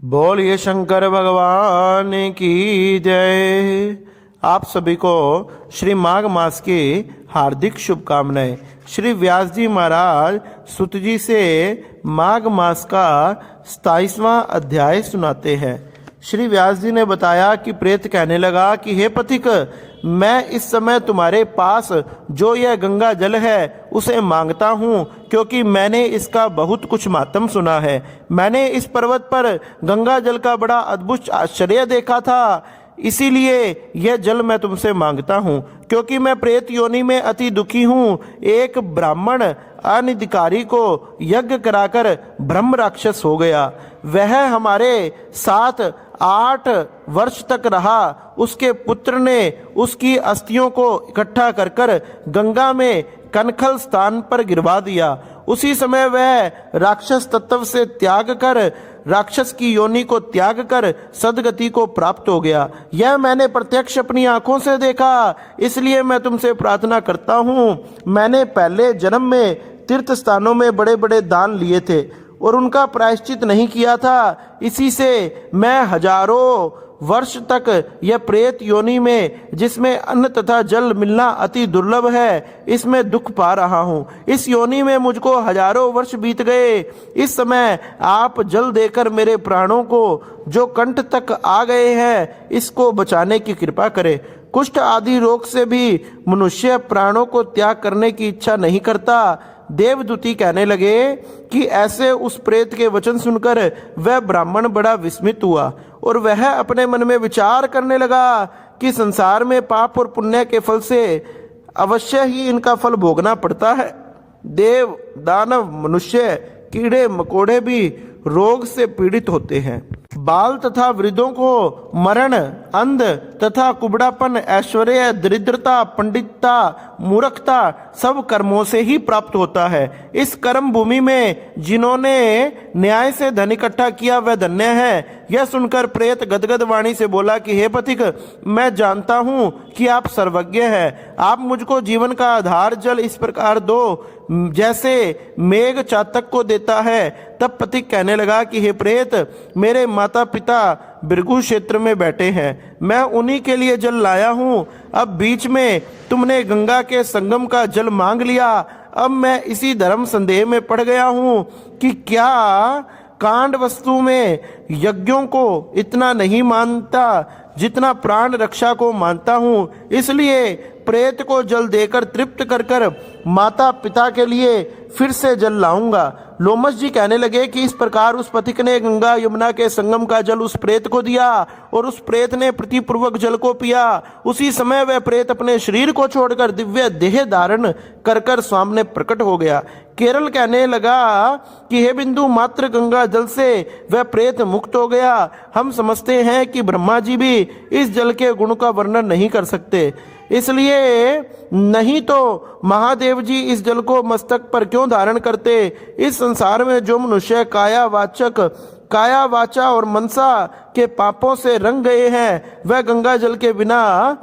बोलिए शंकर भगवान की जय। आप सभी को श्री माघ मास की हार्दिक शुभकामनाएं। श्री व्यास जी महाराज सुत जी से माघ मास का 27वां अध्याय सुनाते हैं। श्री व्यास जी ने बताया कि प्रेत कहने लगा कि हे पथिक, मैं इस समय तुम्हारे पास जो यह गंगा जल है उसे मांगता हूँ, क्योंकि मैंने इसका बहुत कुछ मातम सुना है। मैंने इस पर्वत पर गंगा जल का बड़ा अद्भुत आश्चर्य देखा था, इसीलिए यह जल मैं तुमसे मांगता हूँ। क्योंकि मैं प्रेत योनि में अति दुखी हूँ। एक ब्राह्मण अनिधिकारी को यज्ञ कराकर ब्रह्म राक्षस हो गया। वह हमारे साथ 8 वर्ष तक रहा। उसके पुत्र ने उसकी अस्थियों को इकट्ठा कर गंगा में कनखल स्थान पर गिरवा दिया। उसी समय वह राक्षस तत्व से त्याग कर राक्षस की योनि को त्याग कर सदगति को प्राप्त हो गया। यह मैंने प्रत्यक्ष अपनी आंखों से देखा, इसलिए मैं तुमसे प्रार्थना करता हूँ। मैंने पहले जन्म में तीर्थ स्थानों में बड़े बड़े दान लिए थे और उनका प्रायश्चित नहीं किया था। इसी से मैं हजारों वर्ष तक यह प्रेत योनि में, जिसमें अन्न तथा जल मिलना अति दुर्लभ है, इसमें दुख पा रहा हूँ। इस योनि में मुझको हजारों वर्ष बीत गए। इस समय आप जल देकर मेरे प्राणों को, जो कंठ तक आ गए हैं, इसको बचाने की कृपा करें। कुष्ठ आदि रोग से भी मनुष्य प्राणों को त्याग करने की इच्छा नहीं करता। देवदूती कहने लगे कि ऐसे उस प्रेत के वचन सुनकर वह ब्राह्मण बड़ा विस्मित हुआ और वह अपने मन में विचार करने लगा कि संसार में पाप और पुण्य के फल से अवश्य ही इनका फल भोगना पड़ता है। देव, दानव, मनुष्य, कीड़े मकोड़े भी रोग से पीड़ित होते हैं। बाल तथा वृद्धों को मरण, अंध तथा कुबड़ापन, ऐश्वर्य, दरिद्रता, पंडितता, मूर्खता सब कर्मों से ही प्राप्त होता है। इस कर्म भूमि में जिन्होंने न्याय से धन इकट्ठा किया वह धन्य है। यह सुनकर प्रेत गदगद वाणी से बोला कि हे पथिक, मैं जानता हूँ कि आप सर्वज्ञ हैं। आप मुझको जीवन का आधार जल इस प्रकार दो जैसे मेघ चातक को देता है। तब पथिक कहने लगा कि हे प्रेत, मेरे माता पिता भृगु क्षेत्र में बैठे हैं, मैं उन्हीं के लिए जल लाया हूँ। अब बीच में तुमने गंगा के संगम का जल मांग लिया। अब मैं इसी धर्म संदेह में पड़ गया हूँ कि क्या कांड वस्तु में यज्ञों को इतना नहीं मानता जितना प्राण रक्षा को मानता हूँ। इसलिए प्रेत को जल देकर तृप्त कर माता पिता के लिए फिर से जल लाऊंगा। लोमस जी कहने लगे कि इस प्रकार उस पथिक ने गंगा यमुना के संगम का जल उस प्रेत को दिया और उस प्रेत ने प्रतिपूर्वक जल को पिया। उसी समय वह प्रेत अपने शरीर को छोड़कर दिव्य देह धारण कर सामने प्रकट हो गया। केरल कहने लगा कि हे बिंदु मात्र गंगा जल से वह प्रेत मुक्त हो गया। हम समझते हैं कि ब्रह्मा जी भी इस जल के गुण का वर्णन नहीं कर सकते, इसलिए नहीं तो महादेव जी इस जल को मस्तक पर क्यों धारण करते। इस संसार में जो मनुष्य काया वाचा और मनसा के पापों से रंग गए हैं, वह गंगा जल के बिना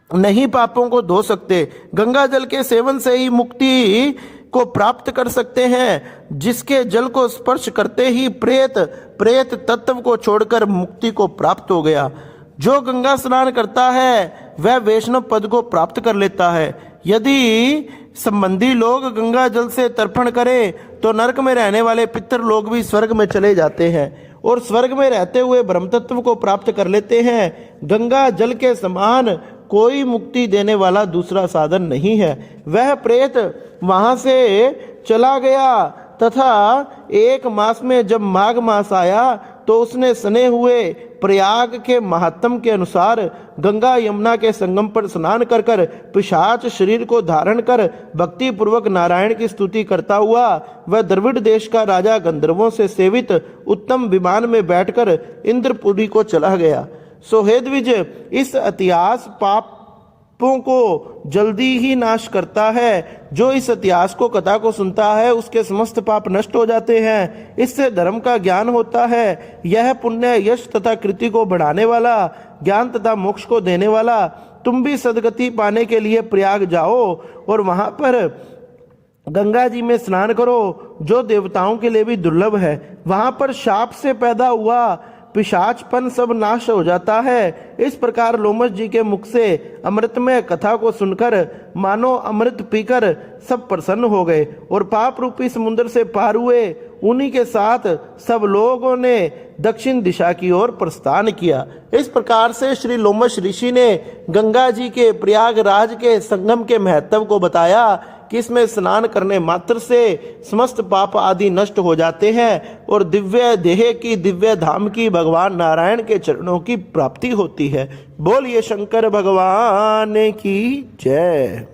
नहीं पापों को धो सकते। गंगा जल के सेवन से ही मुक्ति को प्राप्त कर सकते हैं। जिसके जल को स्पर्श करते ही प्रेत तत्व को छोड़कर मुक्ति को प्राप्त हो गया। जो गंगा स्नान करता है वह वैष्णव पद को प्राप्त कर लेता है। यदि संबंधी लोग गंगा जल से तर्पण करें तो नरक में रहने वाले पितर लोग भी स्वर्ग में चले जाते हैं और स्वर्ग में रहते हुए ब्रह्म तत्व को प्राप्त कर लेते हैं। गंगा जल के समान कोई मुक्ति देने वाला दूसरा साधन नहीं है। वह प्रेत वहां से चला गया तथा 1 मास में जब माघ मास आया तो उसने सने हुए प्रयाग के महात्म के अनुसार गंगा यमुना के संगम पर स्नान कर पिशाच शरीर को धारण कर भक्ति पूर्वक नारायण की स्तुति करता हुआ वह द्रविड़ देश का राजा गंधर्वों से सेवित उत्तम विमान में बैठकर इंद्रपुरी को चला गया। सो हे द्विज, इस इतिहास पापों को जल्दी ही नाश करता है। जो इस इतिहास को कथा को सुनता है उसके समस्त पाप नष्ट हो जाते हैं। इससे धर्म का ज्ञान होता है। यह पुण्य यश तथा कृति को बढ़ाने वाला, ज्ञान तथा मोक्ष को देने वाला। तुम भी सदगति पाने के लिए प्रयाग जाओ और वहां पर गंगा जी में स्नान करो, जो देवताओं के लिए भी दुर्लभ है। वहां पर शाप से पैदा हुआ पिशाचपन सब नाश हो जाता है। इस प्रकार लोमश जी के मुख से अमृतमय कथा को सुनकर मानो अमृत पीकर सब प्रसन्न हो गए और पाप रूपी समुद्र से पार हुए। उन्हीं के साथ सब लोगों ने दक्षिण दिशा की ओर प्रस्थान किया। इस प्रकार से श्री लोमश ऋषि ने गंगा जी के प्रयागराज के संगम के महत्व को बताया कि इसमें स्नान करने मात्र से समस्त पाप आदि नष्ट हो जाते हैं और दिव्य देह की, दिव्य धाम की, भगवान नारायण के चरणों की प्राप्ति होती है। बोलिए शंकर भगवान की जय।